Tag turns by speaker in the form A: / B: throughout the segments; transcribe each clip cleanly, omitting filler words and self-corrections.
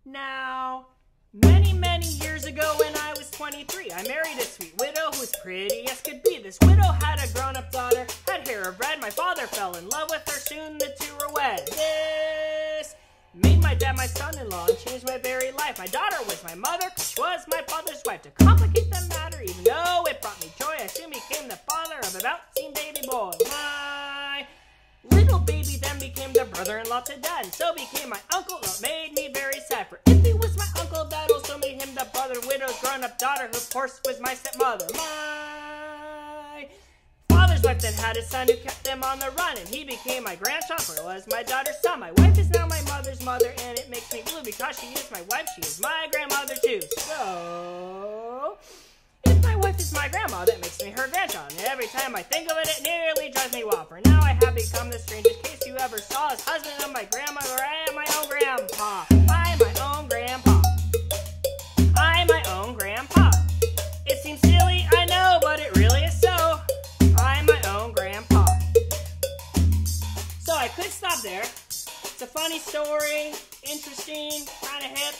A: Now, many years ago when I was 23, I married a sweet widow who was pretty as could be. This widow had a grown-up daughter, had hair of red. My father fell in love with her, soon the two were wed. This made my dad my son-in-law and changed my very life. My daughter was my mother, she was my father's wife. To complicate the matter, even though it brought me joy, I soon became the father of a bouncing baby boy. My little baby then became the brother-in-law to dad, and so became my uncle. That made me very sad, for if he was my uncle, that also made him the brother of the widow's grown-up daughter, who of course was my stepmother. My father's wife then had a son who kept them on the run, and he became my grandchild, for it was my daughter's son. My wife is now my mother's mother, and it makes me blue because she is my wife, she is my grandmother too. So, if my wife is my grandma, that makes me her grandchild, and every time I think of it, it nearly drives me wild. For now I have become the strangest case you ever saw, as husband of my grandmother. I am my own grandpa. I am my own grandpa. I am my own grandpa. It seems silly, I know, but it really is so. I am my own grandpa. So I could stop there. It's a funny story, interesting, kind of hip,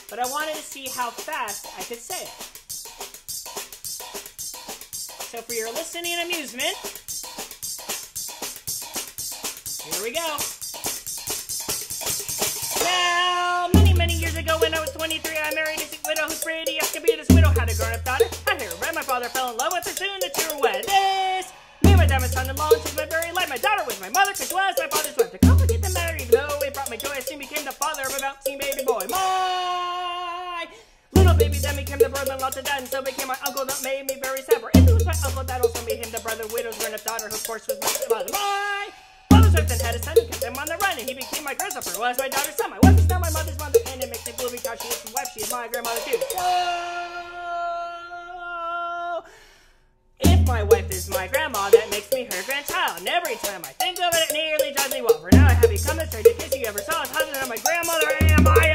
A: but I wanted to see how fast I could say it. So for your listening amusement, here we go. Now, many years ago when I was 23, I married a sick widow who's pretty as could be. This widow had a grown-up daughter, had hair red. My father fell in love with her, soon the two were wed. This made my dad my son-in-law and changed my very life. My daughter was my mother, cause she was my father's wife. To complicate the matter, even though it brought me joy, I soon became the father of a bouncing baby boy. My little baby then became the brother-in-law to dad, and so became my uncle. That made me very sad, for if he was my uncle, that also made him the brother of widow's grown-up daughter, who of course was my stepmother. My father's wife then had a son who kept him on the run, and he became my grandson, for it was my daughter's son. My wife is now my mother's mother, and it makes me blue because she is my wife, she is my grandmother too. So, if my wife is my grandma, that makes me her grandchild, and every time I think of it, it nearly drives me wild. For now I have become the strangest case you ever saw, as husband of my grandmother. I am